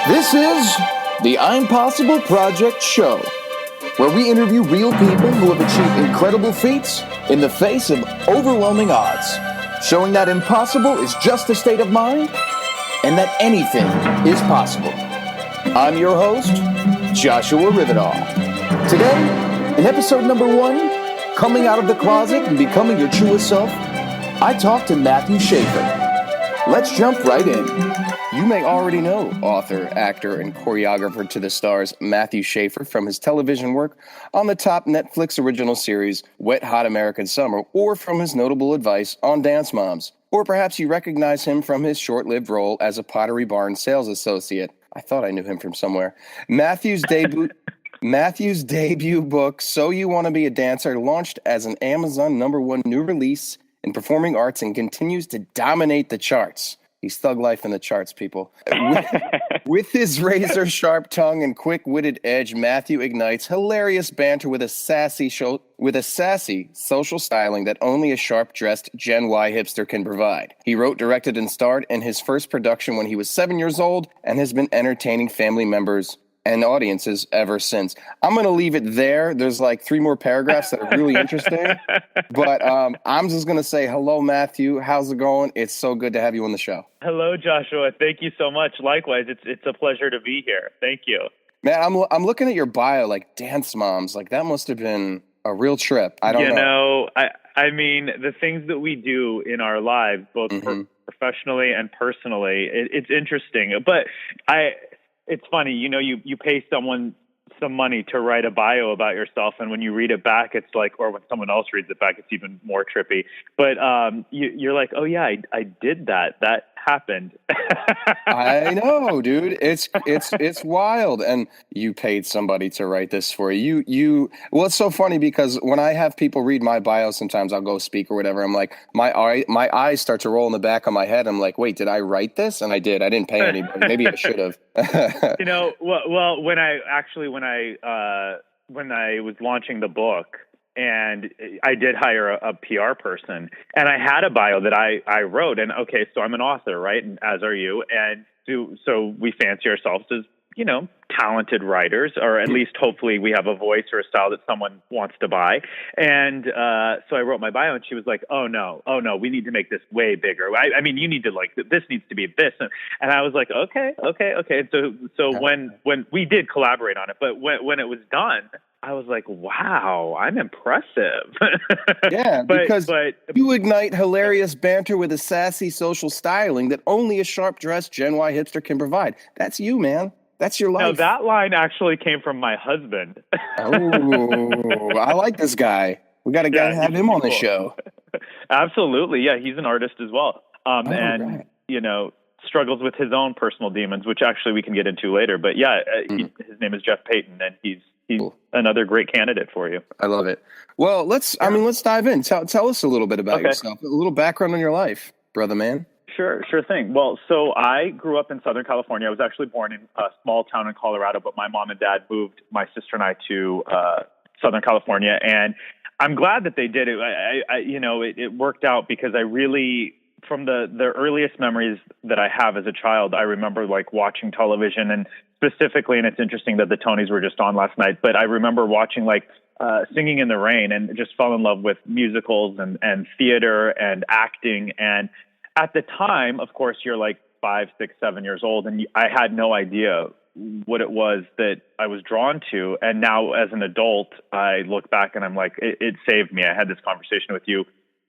This is the I'm Possible Project Show, where we interview real people who have achieved incredible feats in the face of overwhelming odds, showing that impossible is just a state of mind and that anything is possible. I'm your host, Joshua Rivedal. Today, in episode number 1, Coming Out of the Closet and Becoming Your Truest Self, I talked to Matthew Shaffer. Let's jump right in. You may already know author, actor, and choreographer to the stars Matthew Shaffer from his television work on the top Netflix original series Wet Hot American Summer, or from his notable advice on Dance Moms. Or perhaps you recognize him from his short-lived role as a Pottery Barn sales associate. I thought I knew him from somewhere. Matthew's debut book, So You Want to Be a Dancer, launched as an Amazon #1 new release in performing arts and continues to dominate the charts. He's thug life in the charts, people. With his razor-sharp tongue and quick-witted edge, Matthew ignites hilarious banter with a sassy social styling that only a sharp-dressed Gen Y hipster can provide. He wrote, directed, and starred in his first production when he was 7 years old and has been entertaining family members and audiences ever since. I'm going to leave it there. There's like 3 more paragraphs that are really interesting. But I'm just going to say, hello, Matthew. How's it going? It's so good to have you on the show. Hello, Joshua. Thank you so much. Likewise, it's a pleasure to be here. Thank you. Man, I'm looking at your bio, like Dance Moms. Like that must have been a real trip. I don't know. I mean, the things that we do in our lives, both professionally and personally, it's interesting. But it's funny, you pay someone some money to write a bio about yourself, and when you read it back, it's like, or when someone else reads it back, it's even more trippy. But you're like, oh yeah, I did that. That happened. I know, dude. It's wild. And you paid somebody to write this for you. Well, it's so funny because when I have people read my bio, sometimes I'll go speak or whatever. I'm like, my eyes start to roll in the back of my head. I'm like, wait, did I write this? And I did. I didn't pay anybody. Maybe I should have. Well, when I was launching the book, and I did hire a PR person, and I had a bio that I wrote, and okay, so I'm an author, right? And as are you. And so we fancy ourselves as, talented writers, or at least hopefully we have a voice or a style that someone wants to buy. And so I wrote my bio, and she was like, oh no, we need to make this way bigger. I mean, you need to this needs to be this. And I was like, okay. So when we did collaborate on it, but when it was done, I was like, wow, I'm impressive. Yeah, because you ignite hilarious banter with a sassy social styling that only a sharp-dressed Gen Y hipster can provide. That's you, man. That's your life. No, that line actually came from my husband. Oh, I like this guy. We got to have him on the show. Absolutely. Yeah, he's an artist as well. Right. Struggles with his own personal demons, which actually we can get into later. But yeah, his name is Jeff Payton, and he's cool. Another great candidate for you. I love it. Well, let's dive in. Tell us a little bit about yourself, a little background on your life, brother man. Sure thing. Well, so I grew up in Southern California. I was actually born in a small town in Colorado, but my mom and dad moved my sister and I to Southern California, and I'm glad that they did it. It worked out because I really, from the earliest memories that I have as a child, I remember like watching television, and specifically, and it's interesting that the Tonys were just on last night, but I remember watching like Singing in the Rain, and just fell in love with musicals and theater and acting. And at the time, of course, you're like 5, 6, 7 years old, and I had no idea what it was that I was drawn to. And now as an adult, I look back and I'm like, it saved me. I had this conversation with you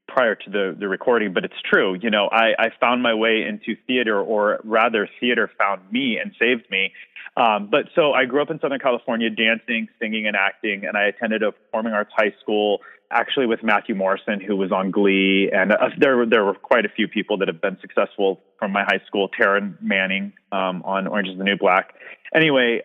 prior to the recording, but it's true. I found my way into theater, or rather theater found me and saved me. But so I grew up in Southern California, dancing, singing, and acting, and I attended a performing arts high school, actually with Matthew Morrison, who was on Glee, and there were quite a few people that have been successful from my high school. Taryn Manning on Orange Is the New Black. Anyway,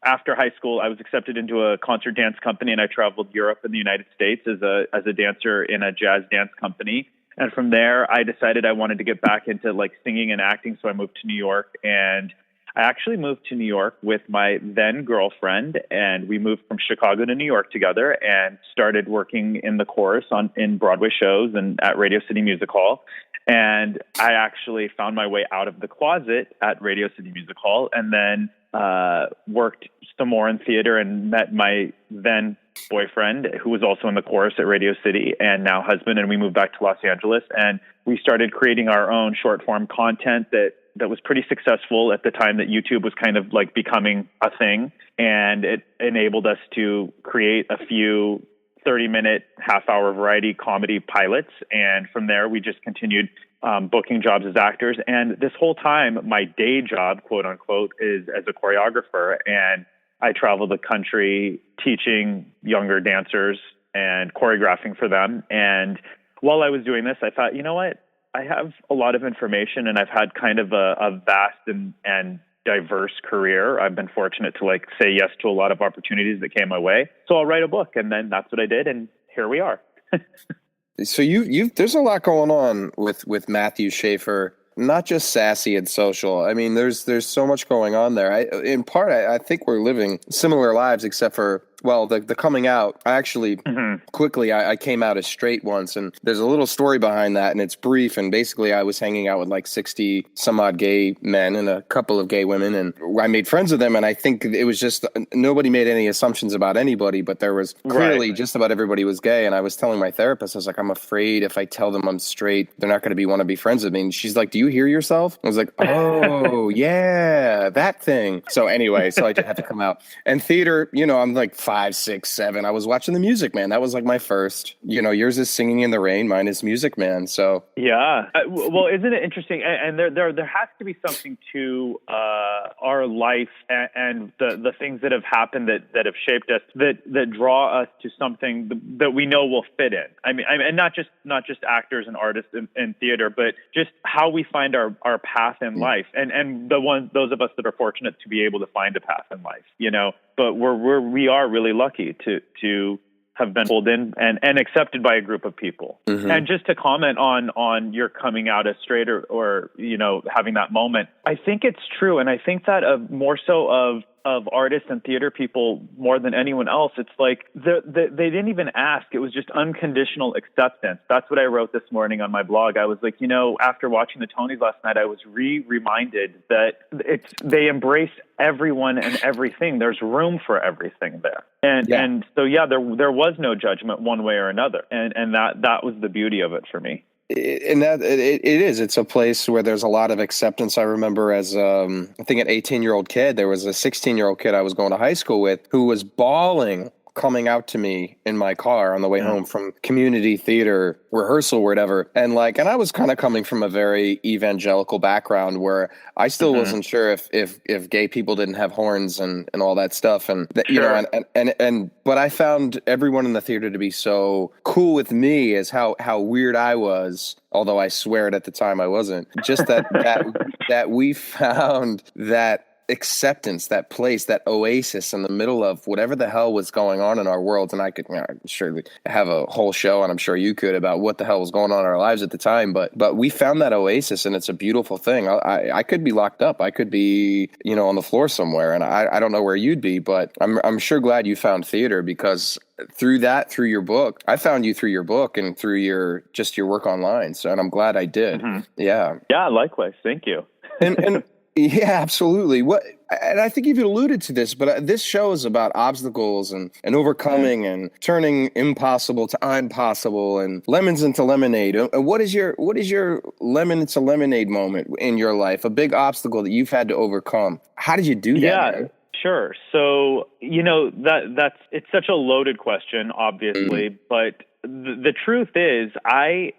after high school, I was accepted into a concert dance company, and I traveled Europe and the United States as a dancer in a jazz dance company. And from there, I decided I wanted to get back into like singing and acting, so I moved to New York, and I actually moved to New York with my then girlfriend, and we moved from Chicago to New York together and started working in the chorus in Broadway shows and at Radio City Music Hall. And I actually found my way out of the closet at Radio City Music Hall, and then worked some more in theater and met my then boyfriend, who was also in the chorus at Radio City, and now husband. And we moved back to Los Angeles, and we started creating our own short form content that was pretty successful at the time that YouTube was kind of like becoming a thing. And it enabled us to create a few 30-minute, half-hour variety comedy pilots. And from there, we just continued booking jobs as actors. And this whole time, my day job, quote unquote, is as a choreographer. And I travel the country teaching younger dancers and choreographing for them. And while I was doing this, I thought, you know what? I have a lot of information, and I've had kind of a vast and diverse career. I've been fortunate to say yes to a lot of opportunities that came my way. So I'll write a book, and then that's what I did, and here we are. So there's a lot going on with Matthew Shaffer, not just sassy and social. I mean, there's so much going on there. I think we're living similar lives, except for, well, the coming out. I actually quickly I came out as straight once, and there's a little story behind that, and it's brief. And basically, I was hanging out with 60 some odd gay men and a couple of gay women, and I made friends with them. And I think it was just nobody made any assumptions about anybody, but there was clearly just about everybody was gay. And I was telling my therapist, I was like, I'm afraid if I tell them I'm straight, they're not going to want to be friends with me. And she's like, do you hear yourself? I was like, oh yeah, that thing. So anyway, so I just had to come out. And theater, I'm like 5, 6, 7. I was watching The Music Man. That was my first. Yours is Singing in the Rain. Mine is Music Man. So yeah. Well, isn't it interesting? And there has to be something to our life and the things that have happened that have shaped us that draw us to something that we know will fit in. I mean, and not just actors and artists in theater, but just how we find our path in life, and those of us that are fortunate to be able to find a path in life. But we are really lucky to have been pulled in and accepted by a group of people. Mm-hmm. And just to comment on your coming out as straight or having that moment, I think it's true. And I think that more so of artists and theater people more than anyone else, it's like they didn't even ask. It was just unconditional acceptance. That's what I wrote this morning on my blog. I was like, after watching the Tonys last night, I was reminded that they embrace everyone and everything. There's room for everything there. And so, there was no judgment one way or another. And that was the beauty of it for me. And that it is. It's a place where there's a lot of acceptance. I remember as I think an 18-year-old kid, there was a 16-year-old kid I was going to high school with who was bawling coming out to me in my car on the way home from community theater rehearsal or whatever. And I was kind of coming from a very evangelical background where I still wasn't sure if gay people didn't have horns and all that stuff. And, but I found everyone in the theater to be so cool with me as how weird I was. Although I swear it at the time I wasn't. Just that we found that acceptance, that place, that oasis in the middle of whatever the hell was going on in our world. And I could surely have a whole show, and I'm sure you could, about what the hell was going on in our lives at the time. But we found that oasis, and it's a beautiful thing. I could be locked up. I could be, on the floor somewhere, and I don't know where you'd be, but I'm sure glad you found theater, because through your book, I found you through your book and through your work online. So, and I'm glad I did. Mm-hmm. Yeah. Yeah. Likewise. Thank you. and yeah, absolutely. And I think you've alluded to this, but this show is about obstacles and overcoming and turning impossible to impossible and lemons into lemonade. What is your lemon into lemonade moment in your life? A big obstacle that you've had to overcome. How did you do that? Yeah. Man? Sure. So, it's such a loaded question, obviously, but the truth is I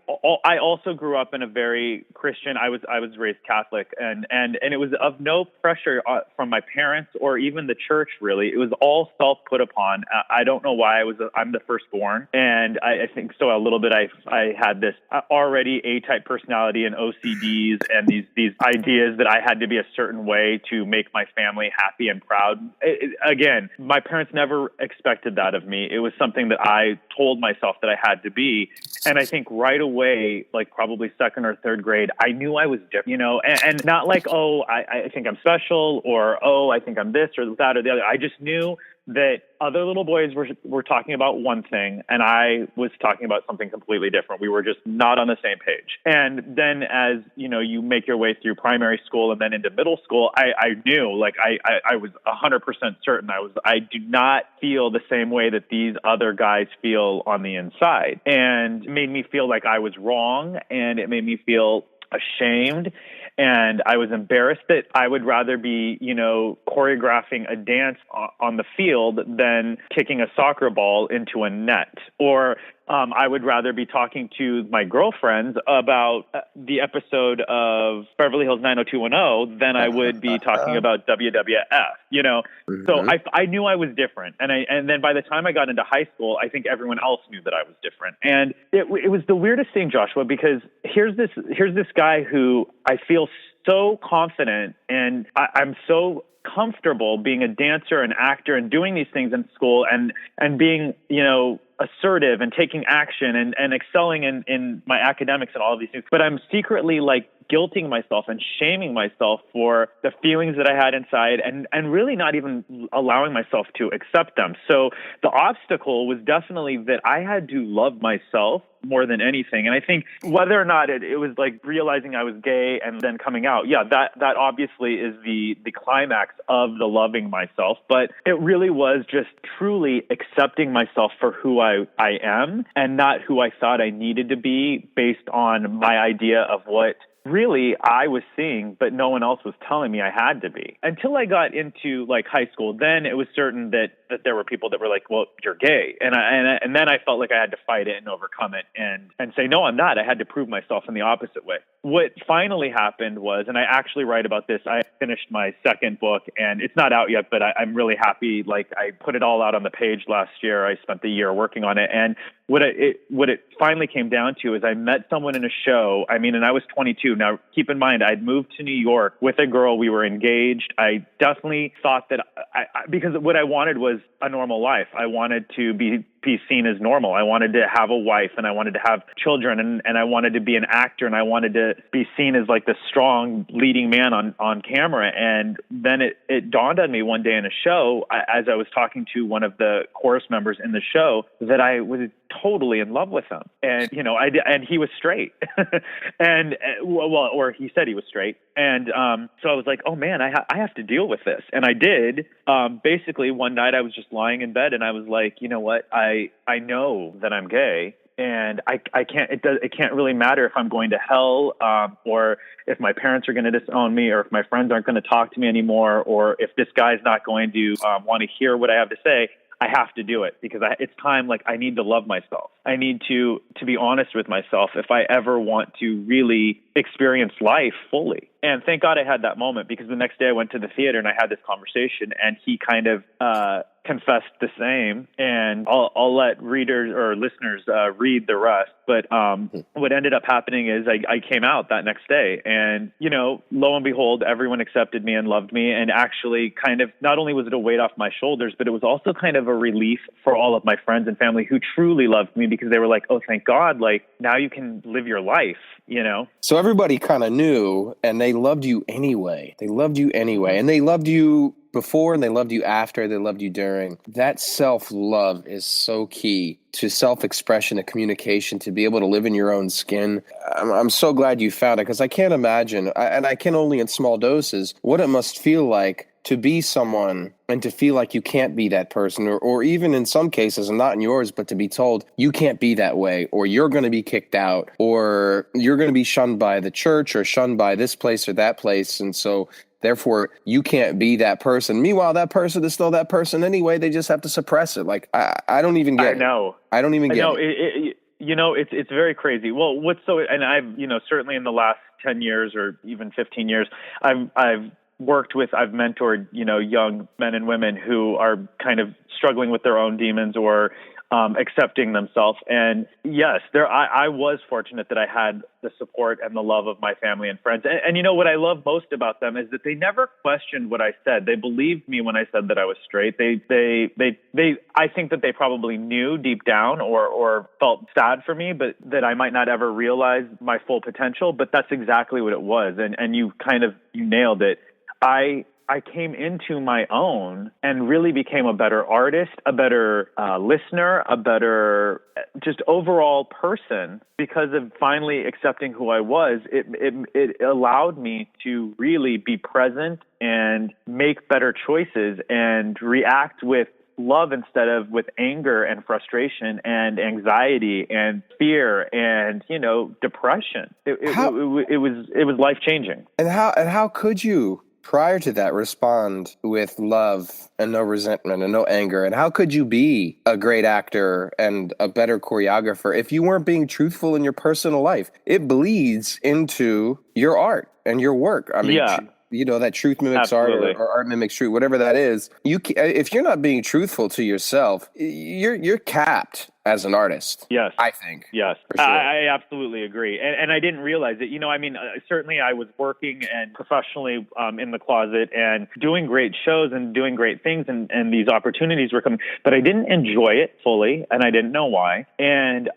also grew up in a very Christian, I was raised Catholic, and it was of no pressure from my parents or even the church, really. It was all self put upon. I don't know why I'm the firstborn. And I think so a little bit, I had this already A-type personality and OCDs and these ideas that I had to be a certain way to make my family happy and proud. Again, my parents never expected that of me. It was something that I told myself that I had to be. And I think right away, like probably second or third grade, I knew I was different, and not like, oh, I think I'm special, or, oh, I think I'm this or that or the other. I just knew that other little boys were talking about one thing and I was talking about something completely different. We were just not on the same page. And then as, you make your way through primary school and then into middle school, I knew, like, I was 100% certain I do not feel the same way that these other guys feel on the inside. And it made me feel like I was wrong, and it made me feel ashamed. And I was embarrassed that I would rather be, choreographing a dance on the field than kicking a soccer ball into a net. Or I would rather be talking to my girlfriends about the episode of Beverly Hills 90210 than I would be talking about WWF, Mm-hmm. So I knew I was different. And then by the time I got into high school, I think everyone else knew that I was different. And it was the weirdest thing, Joshua, because here's this guy who I feel so confident, and I'm so comfortable being a dancer and actor and doing these things in school and being, assertive and taking action and excelling in my academics and all of these things. But I'm secretly like guilting myself and shaming myself for the feelings that I had inside and really not even allowing myself to accept them. So the obstacle was definitely that I had to love myself more than anything. And I think whether or not it was like realizing I was gay and then coming out, that obviously is the climax of the loving myself. But it really was just truly accepting myself for who I am and not who I thought I needed to be based on my idea of what really I was seeing, but no one else was telling me I had to be. Until I got into like high school, then it was certain that there were people that were like, well, you're gay. And then I felt like I had to fight it and overcome it and say, no, I'm not. I had to prove myself in the opposite way. What finally happened was, and I actually write about this, I finished my second book and it's not out yet, but I'm really happy. Like I put it all out on the page last year. I spent the year working on it. And what it finally came down to is I met someone in a show. And I was 22. Now, keep in mind, I'd moved to New York with a girl. We were engaged. I definitely thought that because what I wanted was a normal life. I wanted to be seen as normal. I wanted to have a wife and I wanted to have children and I wanted to be an actor and I wanted to be seen as like the strong leading man on camera. And then it dawned on me one day in a show as I was talking to one of the chorus members in the show that I was totally in love with him. And, and he was straight or he said he was straight. And so I was like, oh man, I have to deal with this. And I did. Basically one night I was just lying in bed and I was like, you know what? I know that I'm gay and I can't, it can't really matter if I'm going to hell, or if my parents are going to disown me, or if my friends aren't going to talk to me anymore, or if this guy's not going to want to hear what I have to say. I have to do it because it's time. Like I need to love myself. I need to be honest with myself if I ever want to really experience life fully. And thank God I had that moment, because the next day I went to the theater and I had this conversation and he kind of confessed the same. And I'll let readers or listeners read the rest. But what ended up happening is I came out that next day and, lo and behold, everyone accepted me and loved me. And actually kind of, not only was it a weight off my shoulders, but it was also kind of a relief for all of my friends and family who truly loved me, because they were like, oh, thank God. Like now you can live your life, So everybody kind of knew and they loved you anyway. And they loved you before and they loved you after, they loved you during. That self-love is so key to self-expression, to communication, to be able to live in your own skin. I'm so glad you found it, because I can't imagine, and I can only in small doses, what it must feel like to be someone and to feel like you can't be that person, or even in some cases, and not in yours, but to be told you can't be that way, or you're going to be kicked out, or you're going to be shunned by the church or shunned by this place or that place. And so therefore, you can't be that person. Meanwhile, that person is still that person anyway. They just have to suppress it. Like, I don't even get it. I don't even get it. It's very crazy. Well, and I've, certainly in the last 10 years or even 15 years, I've mentored, young men and women who are kind of struggling with their own demons or accepting themselves. And yes, I was fortunate that I had the support and the love of my family and friends. And you know what I love most about them is that they never questioned what I said. They believed me when I said that I was straight. I think that they probably knew deep down or felt sad for me, but that I might not ever realize my full potential. But that's exactly what it was. And you nailed it. I came into my own and really became a better artist, a better listener, a better just overall person because of finally accepting who I was. It allowed me to really be present and make better choices and react with love instead of with anger and frustration and anxiety and fear and, depression. It was life-changing. And how could you, prior to that, respond with love and no resentment and no anger? And how could you be a great actor and a better choreographer if you weren't being truthful in your personal life? It bleeds into your art and your work. I mean, yeah. That truth mimics art or art mimics truth, whatever that is. If you're not being truthful to yourself, you're capped as an artist. Yes. I think. Yes. For sure. I absolutely agree. And I didn't realize it. Certainly I was working and professionally in the closet and doing great shows and doing great things and these opportunities were coming, but I didn't enjoy it fully and I didn't know why. And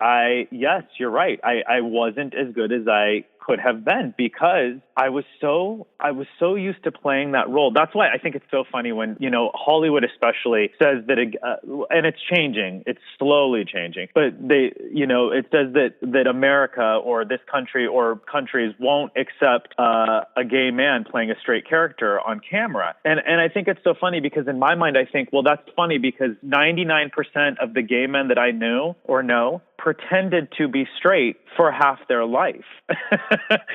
yes, you're right. I wasn't as good as I could have been because I was so used to playing that role. That's why I think it's so funny when, Hollywood especially says that, and it's changing, it's slowly changing, but it says that America or this country or countries won't accept a gay man playing a straight character on camera. And I think it's so funny because in my mind, I think, well, that's funny because 99% of the gay men that I knew or know pretended to be straight for half their life.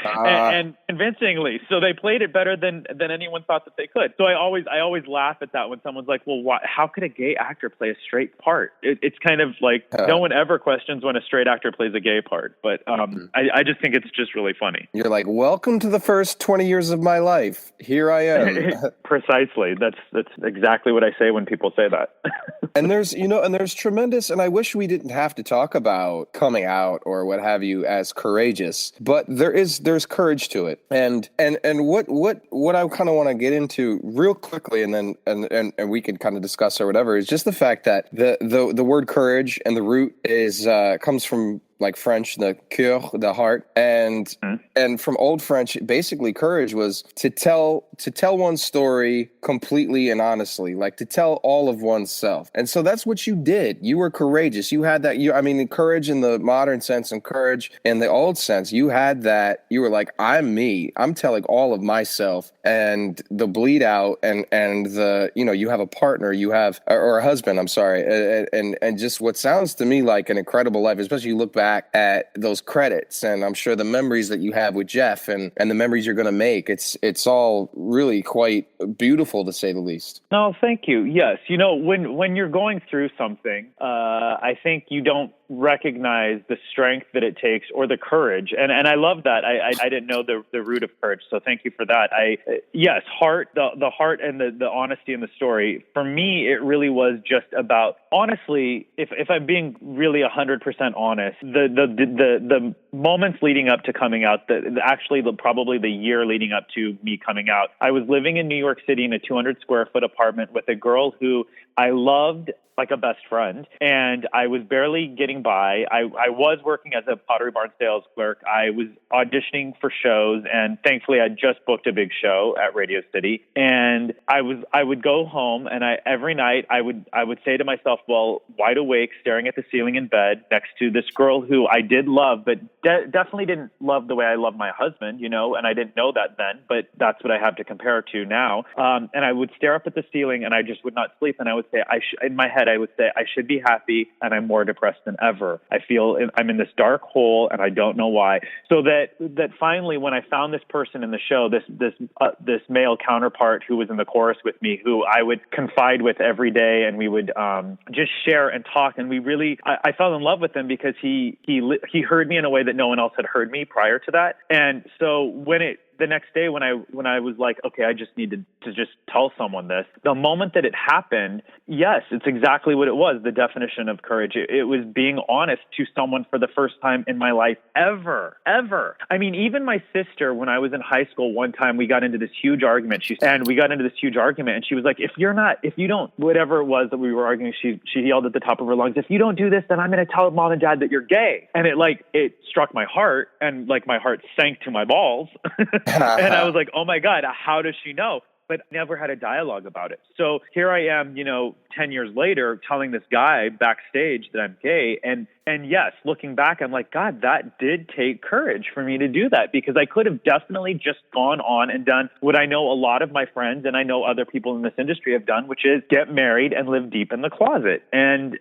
And convincingly. So they played it better than anyone thought that they could. So I always laugh at that when someone's like, well, how could a gay actor play a straight part? It's kind of like no one ever questions when a straight actor plays a gay part. But I just think it's just really funny. You're like, welcome to the first 20 years of my life. Here I am. Precisely. That's exactly what I say when people say that. And there's tremendous, and I wish we didn't have to talk about coming out or what have you as courageous, but there's courage to it. And what I kind of want to get into real quickly, and then and we can kind of discuss or whatever, is just the fact that the word courage and the root is comes from like French, the cœur, the heart, and from Old French, basically courage was to tell one's story completely and honestly, like to tell all of oneself. And so that's what you did. You were courageous. You had that. Courage in the modern sense and courage in the old sense. You had that. You were like, I'm me. I'm telling all of myself, and the bleed out, and the you have a partner, you have or a husband. I'm sorry, and just what sounds to me like an incredible life, especially you look back at those credits, and I'm sure the memories that you have with Jeff and the memories you're going to make, it's all really quite beautiful to say the least. No, thank you. Yes. When you're going through something, I think you don't recognize the strength that it takes or the courage. And I love that. I didn't know the root of courage. So thank you for that. Heart, the heart and the honesty in the story. For me, it really was just about, honestly, if I'm being really 100% honest, the moments leading up to coming out, probably the year leading up to me coming out, I was living in New York City in a 200 square foot apartment with a girl who I loved like a best friend, and I was barely getting by. I was working as a Pottery Barn sales clerk. I was auditioning for shows, and thankfully I just booked a big show at Radio City. And I would go home, and every night I would say to myself, well, wide awake, staring at the ceiling in bed next to this girl who I did love, but definitely didn't love the way I love my husband, and I didn't know that then, but that's what I have to compare to now. And I would stare up at the ceiling, and I just would not sleep. And I would say, in my head, I would say, I should be happy, and I'm more depressed than ever. I feel I'm in this dark hole, and I don't know why. So that finally, when I found this person in the show, this male counterpart who was in the chorus with me, who I would confide with every day, and we would just share and talk, and I fell in love with him because he heard me in a way that no one else had heard me prior to that. And so when the next day when I was like, okay, I just needed to just tell someone this, the moment that it happened, yes, it's exactly what it was. The definition of courage. It was being honest to someone for the first time in my life ever. I mean, even my sister, when I was in high school, one time we got into this huge argument. She was like, if you don't, whatever it was that we were arguing, she yelled at the top of her lungs, if you don't do this, then I'm going to tell mom and dad that you're gay. And it struck my heart, and like my heart sank to my balls. And I was like, oh my God, how does she know? But never had a dialogue about it. So here I am, 10 years later, telling this guy backstage that I'm gay. And yes, looking back, I'm like, God, that did take courage for me to do that, because I could have definitely just gone on and done what I know a lot of my friends and I know other people in this industry have done, which is get married and live deep in the closet. And,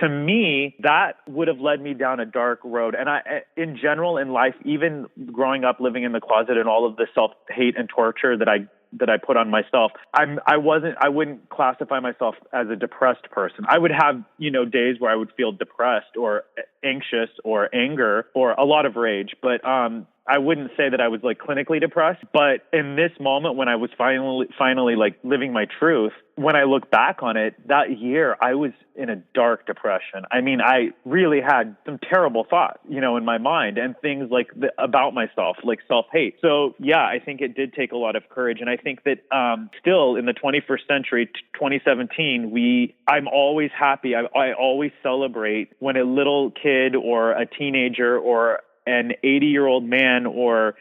to me, that would have led me down a dark road. And in general, in life, even growing up living in the closet and all of the self-hate and torture that I put on myself, I wouldn't classify myself as a depressed person. I would have, days where I would feel depressed or anxious or anger or a lot of rage, but I wouldn't say that I was like clinically depressed. But in this moment, when I was finally like living my truth, when I look back on it, that year I was in a dark depression. I mean, I really had some terrible thoughts, in my mind, and things like about myself, like self-hate. So yeah, I think it did take a lot of courage. And I think that still in the 21st century, 2017, I'm always happy. I always celebrate when a little kid or a teenager or an 80-year-old man or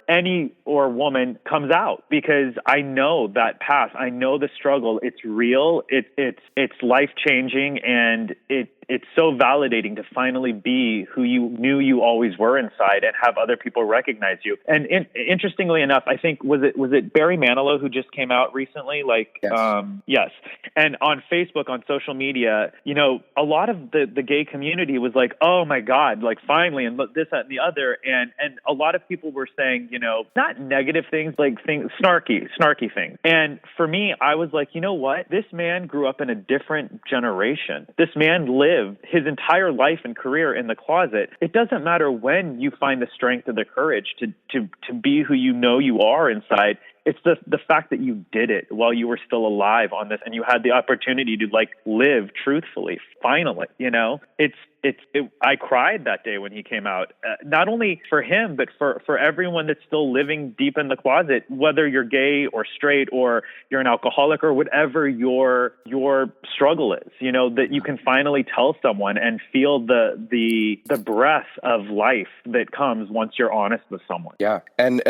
woman comes out, because I know that path. I know the struggle. It's real. It's life-changing, and it's so validating to finally be who you knew you always were inside and have other people recognize you. And interestingly enough, I think was it Barry Manilow who just came out recently? Yes. Yes. And on Facebook, on social media, a lot of the gay community was like, oh my God, like finally, and look, this, that, and the other. And a lot of people were saying, not negative things, like snarky things. And for me, I was like, you know what? This man grew up in a different generation. This man lived his entire life and career in the closet. It doesn't matter when you find the strength and the courage to be who you know you are inside. It's the fact that you did it while you were still alive on this, and you had the opportunity to live truthfully. Finally, I cried that day when he came out, not only for him, but for everyone that's still living deep in the closet, whether you're gay or straight or you're an alcoholic or whatever your struggle is, that you can finally tell someone and feel the breath of life that comes once you're honest with someone. Yeah. And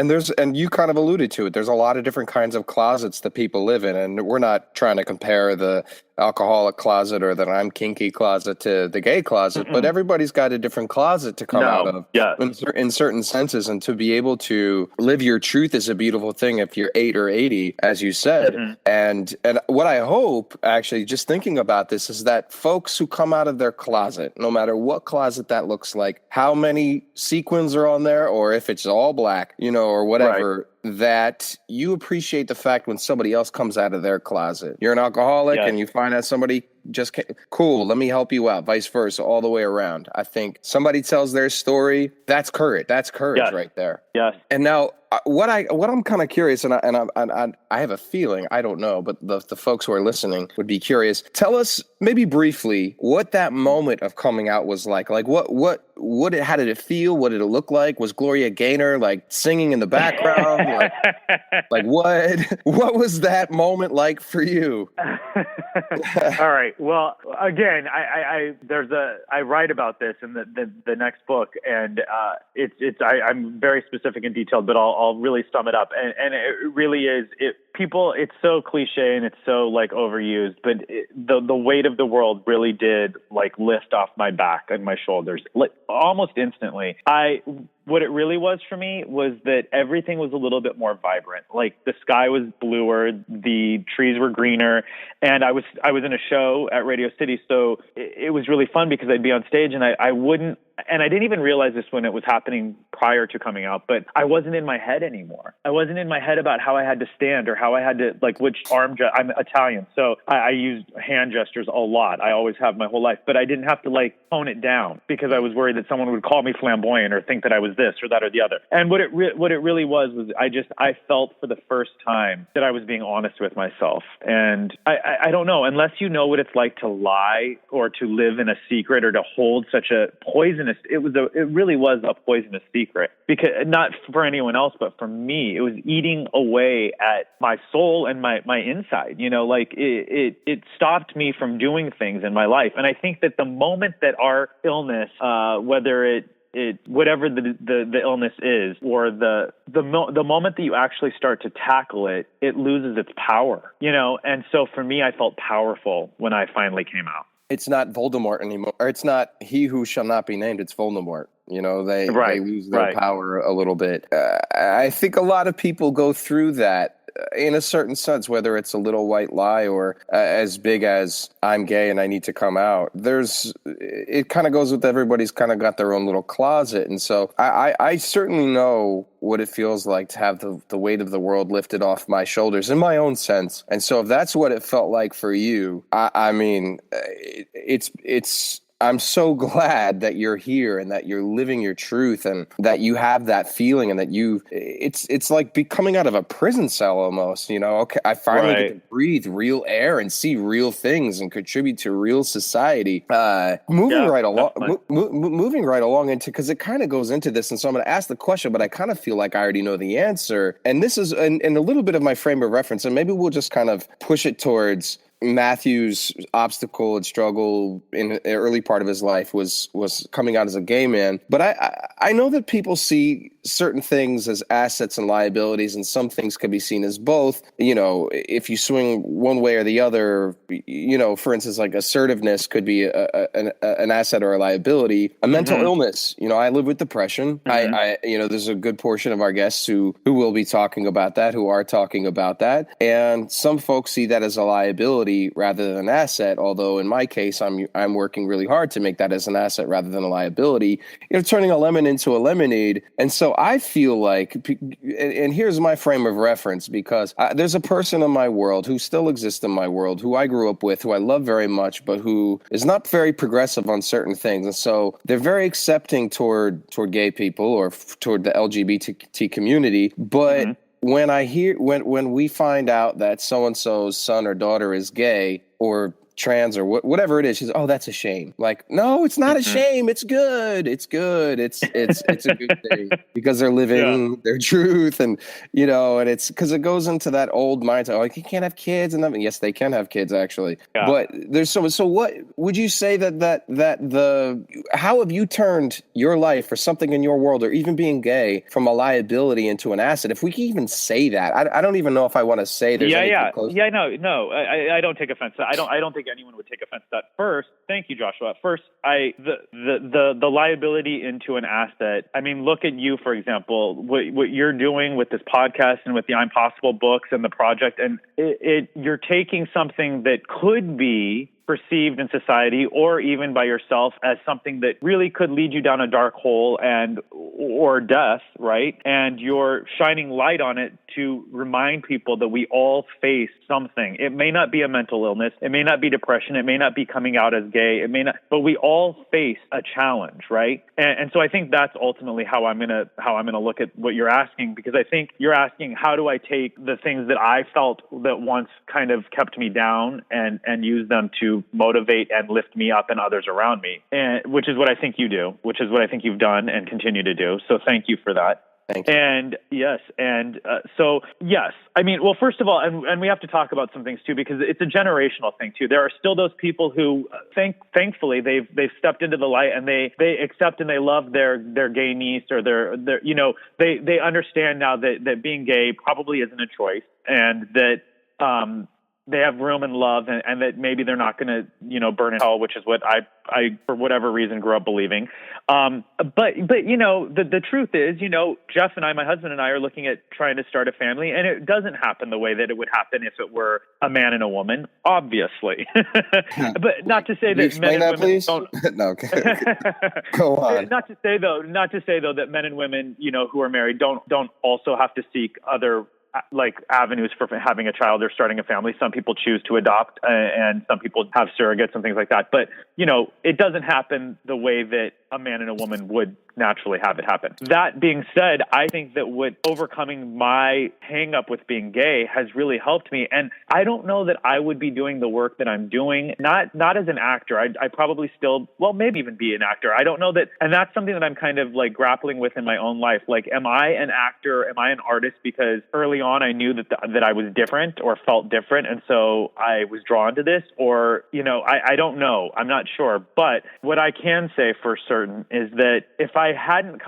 you kind of alluded to it. There's a lot of different kinds of closets that people live in, and we're not trying to compare the alcoholic closet or the I'm kinky closet to the gay closet, but everybody's got a different closet to come out of in certain senses. And to be able to live your truth is a beautiful thing if you're 8 or 80, as you said. And what I hope, actually, just thinking about this, is that folks who come out of their closet, no matter what closet that looks like, how many sequins are on there, or if it's all black, or whatever, that you appreciate the fact when somebody else comes out of their closet. You're an alcoholic and you find out somebody just came, cool, let me help you out, vice versa, all the way around. I think somebody tells their story, that's courage. That's courage right there. Yes. And now what I'm kind of curious, and I have a feeling, I don't know, but the folks who are listening would be curious. Tell us maybe briefly what that moment of coming out was like. Like how did it feel? What did it look like? Was Gloria Gaynor singing in the background? like what was that moment like for you? All right. Well, again, I write about this in the next book, and I'm very specific and detailed, but I'll really sum it up. And it really is it's so cliche and it's so overused, but the weight of the world really did lift off my back and my shoulders almost instantly. What it really was for me was that everything was a little bit more vibrant. The sky was bluer, the trees were greener, and I was in a show at Radio City, so it was really fun because I'd be on stage and I didn't even realize this when it was happening prior to coming out, but I wasn't in my head anymore. I wasn't in my head about how I had to stand or how I had to, which arm I'm Italian, so I used hand gestures a lot. I always have my whole life, but I didn't have to tone it down because I was worried that someone would call me flamboyant or think that I was this or that or the other. And what it really was I felt for the first time that I was being honest with myself. And I don't know, unless you know what it's like to lie or to live in a secret or to hold such a poisonous, it really was a poisonous secret, because not for anyone else, but for me, it was eating away at my soul and my inside, like it stopped me from doing things in my life. And I think that the moment that our illness, whether it whatever the illness is, or the moment that you actually start to tackle it, it loses its power, And so for me, I felt powerful when I finally came out. It's not Voldemort anymore, or it's not he who shall not be named. It's Voldemort. They lose their power a little bit. I think a lot of people go through that in a certain sense, whether it's a little white lie or as big as I'm gay and I need to come out. It kind of goes with everybody's kind of got their own little closet. And so I certainly know what it feels like to have the weight of the world lifted off my shoulders in my own sense. And so if that's what it felt like for you, I mean, I'm so glad that you're here and that you're living your truth and that you have that feeling and that it's like coming out of a prison cell almost, Okay, I finally get to breathe real air and see real things and contribute to real society. Moving right along into, because it kind of goes into this, and so I'm going to ask the question, but I kind of feel like I already know the answer. And this is in a little bit of my frame of reference, and maybe we'll just kind of push it towards Matthew's obstacle and struggle in the early part of his life was coming out as a gay man. But I know that people see certain things as assets and liabilities, and some things can be seen as both. If you swing one way or the other, for instance, like assertiveness could be an asset or a liability. A mental illness. I live with depression. There's a good portion of our guests who will be talking about that, who are talking about that, and some folks see that as a liability rather than an asset, although in my case I'm working really hard to make that as an asset rather than a liability, turning a lemon into a lemonade. And so I feel like, and here's my frame of reference, because there's a person in my world who still exists in my world, who I grew up with, who I love very much, but who is not very progressive on certain things. And so they're very accepting toward gay people or toward the LGBT community, but when we find out that so-and-so's son or daughter is gay or trans or whatever it is, she's, oh, that's a shame. Like, no, it's not a shame. It's good. It's good. It's a good thing because they're living their truth. And, and it's because it goes into that old mindset. Like, you can't have kids. And yes, they can have kids actually. Yeah. But there's so what would you say how have you turned your life or something in your world, or even being gay, from a liability into an asset? If we can even say that, I don't even know if I want to say there's anything close. No, I don't take offense. I don't think anyone would take offense to that. First, thank you, Joshua. First, the liability into an asset. I mean, look at you, for example, what you're doing with this podcast and with the I'm Possible books and the project, and you're taking something that could be perceived in society or even by yourself as something that really could lead you down a dark hole or death, right? And you're shining light on it to remind people that we all face something. It may not be a mental illness, it may not be depression, it may not be coming out as gay, it may not, but we all face a challenge, right? And so I think that's ultimately how I'm gonna look at what you're asking, because I think you're asking, how do I take the things that I felt that once kind of kept me down and use them to motivate and lift me up and others around me, and which is what I think you do, which is what I think you've done and continue to do. So thank you for that. Thank you. And yes, so yes, I mean, well, first of all, and we have to talk about some things too, because it's a generational thing too. There are still those people who thankfully they've stepped into the light and they accept and they love their gay niece or their they understand now that being gay probably isn't a choice, and that they have room and love, and that maybe they're not going to, burn in hell, which is what I for whatever reason grew up believing. But the truth is, Jeff and I, my husband and I, are looking at trying to start a family, and it doesn't happen the way that it would happen if it were a man and a woman, obviously. But not to say that men and women don't. No, go on. Not to say though that men and women, who are married don't also have to seek other avenues for having a child or starting a family. Some people choose to adopt, and some people have surrogates and things like that. But, it doesn't happen the way that a man and a woman would naturally have it happen. That being said, I think that what overcoming my hang up with being gay has really helped me. And I don't know that I would be doing the work that I'm doing, not as an actor. I probably still, well, maybe even be an actor. I don't know that. And that's something that I'm kind of like grappling with in my own life. Like, am I an actor? Am I an artist? Because early on I knew that I was different or felt different. And so I was drawn to this, or, I don't know. I'm not sure. But what I can say for certain is that if I hadn't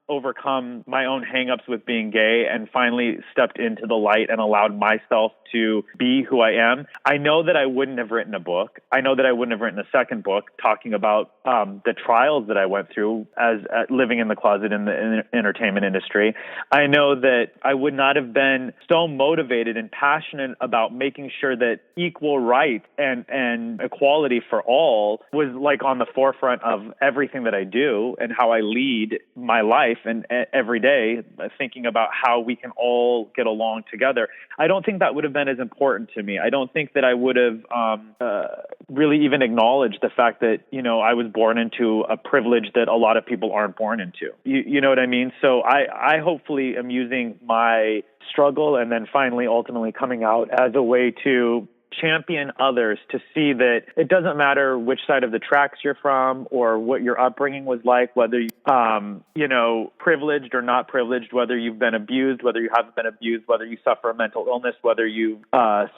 overcome my own hangups with being gay and finally stepped into the light and allowed myself to be who I am, I know that I wouldn't have written a book. I know that I wouldn't have written a second book talking about the trials that I went through as living in the closet in the entertainment industry. I know that I would not have been so motivated and passionate about making sure that equal rights and equality for all was like on the forefront of everything that I do and how I lead my life and every day, thinking about how we can all get along together. I don't think that would have been as important to me. I don't think that I would have really even acknowledged the fact that, I was born into a privilege that a lot of people aren't born into. You know what I mean? So I hopefully am using my struggle and then finally ultimately coming out as a way to champion others to see that it doesn't matter which side of the tracks you're from or what your upbringing was like, whether privileged or not privileged, whether you've been abused, whether you haven't been abused, whether you suffer a mental illness, whether you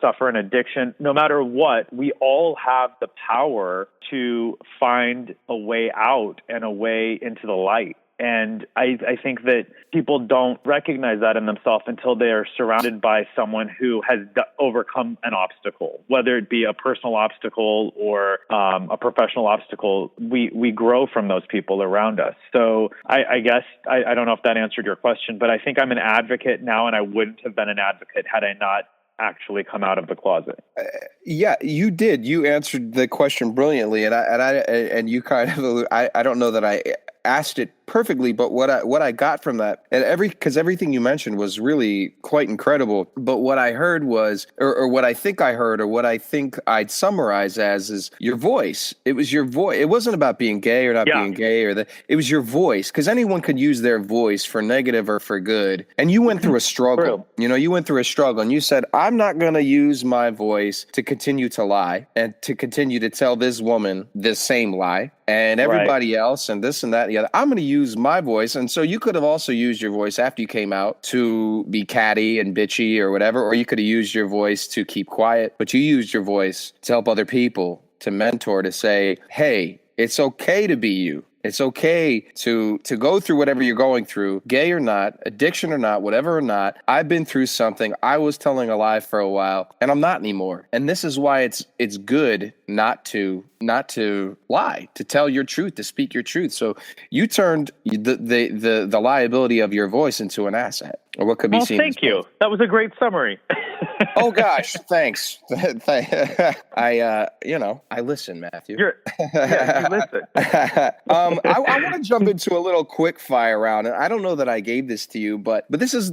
suffer an addiction, no matter what, we all have the power to find a way out and a way into the light. And I think that people don't recognize that in themselves until they are surrounded by someone who has overcome an obstacle, whether it be a personal obstacle or a professional obstacle. We grow from those people around us. So I guess I don't know if that answered your question, but I think I'm an advocate now, and I wouldn't have been an advocate had I not actually come out of the closet. Yeah, you did. You answered the question brilliantly, and you kind of I don't know that I asked it perfectly, but what I got from that, and because everything you mentioned was really quite incredible, but what I heard was, or what I think I heard, or what I think I'd summarize as, is your voice. It was your voice. It wasn't about being gay or not being gay, it was your voice, because anyone could use their voice for negative or for good. And you went through a struggle. You went through a struggle, and you said, I'm not going to use my voice to continue to lie and to continue to tell this woman this same lie and everybody else and this and that and the other. I'm going to use my voice. And so you could have also used your voice after you came out to be catty and bitchy or whatever, or you could have used your voice to keep quiet, but you used your voice to help other people, to mentor, to say, hey, it's okay to be you. It's okay to go through whatever you're going through, gay or not, addiction or not, whatever or not. I've been through something. I was telling a lie for a while, and I'm not anymore. And this is why it's good not to lie, to tell your truth, to speak your truth. So you turned the liability of your voice into an asset, or what could be seen. Thank you. That was a great summary. Oh gosh, thanks. I listen, Matthew. You listen. I want to jump into a little quick fire round, and I don't know that I gave this to you, but this is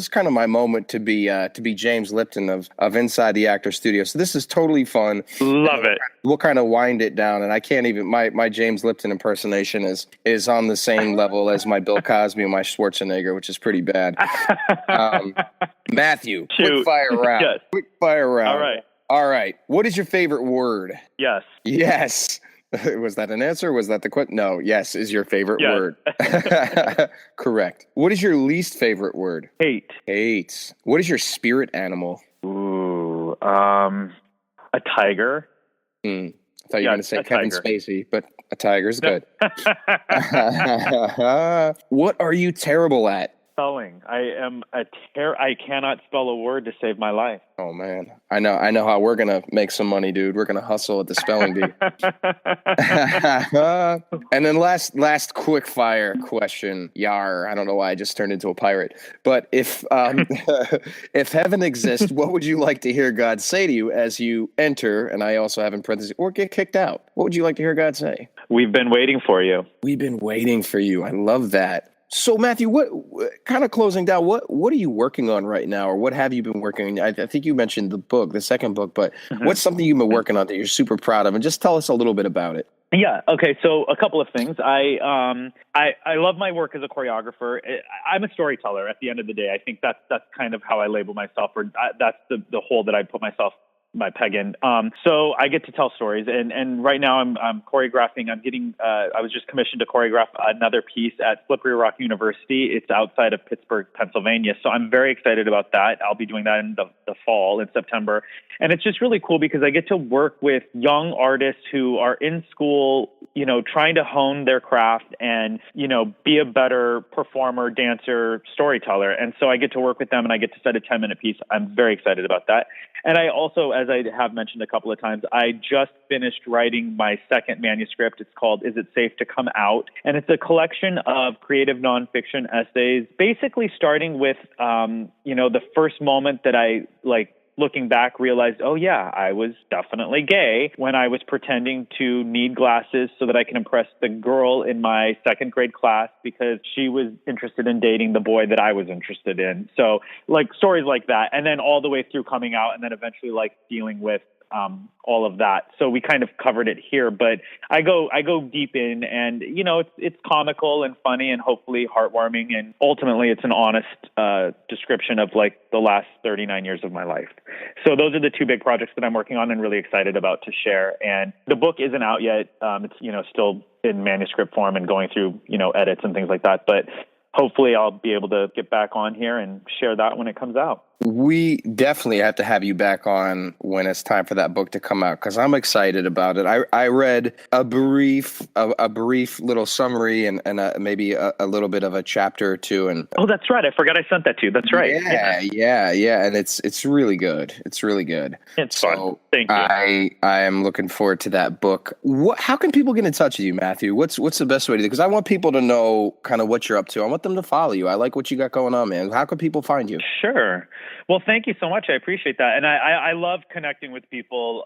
kind of my moment to be James Lipton of Inside the Actor Studio. So this is totally fun. Love it. We'll kind of wind it down, and I can't even my James Lipton impersonation is on the same level as my Bill Cosby and my Schwarzenegger, which is pretty bad. Matthew, quick fire round. Yes. Quick fire round. All right. What is your favorite word? Yes. Yes. Was that an answer? Was that the question? No. Yes is your favorite word. Correct. What is your least favorite word? Hate. Hate. What is your spirit animal? Ooh, a tiger. I thought you were going to say Kevin Spacey, but a tiger's good. What are you terrible at? Spelling. I cannot spell a word to save my life. Oh man, I know how we're gonna make some money, dude. We're gonna hustle at the spelling bee. And then last quick fire question. Yar, I don't know why I just turned into a pirate. But if if heaven exists, what would you like to hear God say to you as you enter? And I also have in parentheses, or get kicked out. What would you like to hear God say? We've been waiting for you. We've been waiting for you. I love that. So Matthew, what kind of closing down? What are you working on right now, or what have you been working on? I think you mentioned the second book, but what's something you've been working on that you're super proud of? And just tell us a little bit about it. Yeah. Okay. So a couple of things. I love my work as a choreographer. I'm a storyteller. At the end of the day, I think that's kind of how I label myself, or that's the hole that I put my peg in. So I get to tell stories, and right now I'm choreographing. I was just commissioned to choreograph another piece at Slippery Rock University. It's outside of Pittsburgh, Pennsylvania. So I'm very excited about that. I'll be doing that in the fall, in September. And it's just really cool because I get to work with young artists who are in school, trying to hone their craft and, be a better performer, dancer, storyteller. And so I get to work with them and I get to set a 10-minute piece. I'm very excited about that. And I also, as I have mentioned a couple of times, I just finished writing my second manuscript. It's called Is It Safe to Come Out? And it's a collection of creative nonfiction essays, basically starting with, the first moment that I, looking back, realized, oh yeah, I was definitely gay when I was pretending to need glasses so that I can impress the girl in my second grade class because she was interested in dating the boy that I was interested in. So stories like that. And then all the way through coming out and then eventually dealing with all of that. So we kind of covered it here, but I go deep in, and it's comical and funny and hopefully heartwarming, and ultimately it's an honest description of the last 39 years of my life. So those are the two big projects that I'm working on and really excited about to share. And the book isn't out yet. It's still in manuscript form and going through edits and things like that, but hopefully I'll be able to get back on here and share that when it comes out. We definitely have to have you back on when it's time for that book to come out, because I'm excited about it. I read a brief little summary and maybe a little bit of a chapter or two. And oh, that's right. I forgot I sent that to you. That's right. Yeah. And it's really good. It's really good. It's fun. Thank you. I am looking forward to that book. How can people get in touch with you, Matthew? What's the best way to do? Because I want people to know kind of what you're up to. I want them to follow you. I like what you got going on, man. How can people find you? Sure. Well, thank you so much. I appreciate that. And I love connecting with people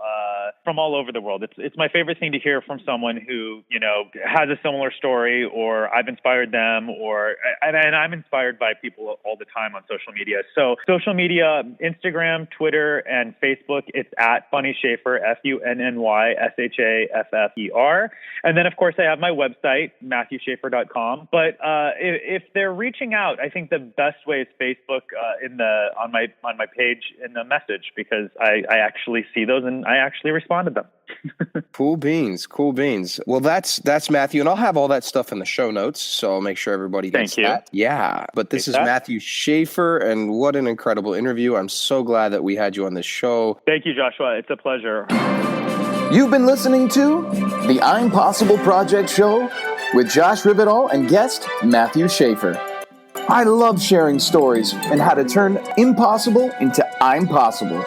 from all over the world. It's my favorite thing to hear from someone who, has a similar story, or I've inspired them, and I'm inspired by people all the time on social media. So social media, Instagram, Twitter, and Facebook, it's at Funny Shaffer, FUNNYSHAFFER. And then, of course, I have my website, MatthewShaffer.com. But if they're reaching out, I think the best way is Facebook on my page in the message, because I actually see those and I actually respond to them. Cool beans. Well, that's Matthew, and I'll have all that stuff in the show notes, so I'll make sure everybody gets that. Yeah, but this is Matthew Shaffer, and what an incredible interview. I'm so glad that we had you on this show. Thank you, Joshua. It's a pleasure. You've been listening to the I'm Possible Project Show with Josh Rivedal and guest Matthew Shaffer. I love sharing stories and how to turn impossible into I'm possible.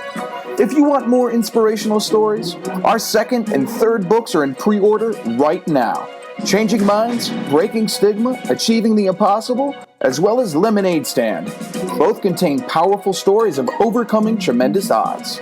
If you want more inspirational stories, our second and third books are in pre-order right now. Changing Minds, Breaking Stigma, Achieving the Impossible, as well as Lemonade Stand. Both contain powerful stories of overcoming tremendous odds.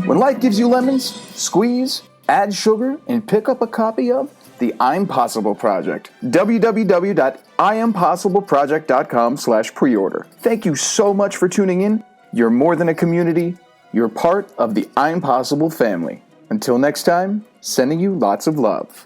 When life gives you lemons, squeeze, add sugar, and pick up a copy of The I'm Possible Project. www.IamPossibleProject.com/pre-order. Thank you so much for tuning in. You're more than a community. You're part of the I'm Possible family. Until next time, sending you lots of love.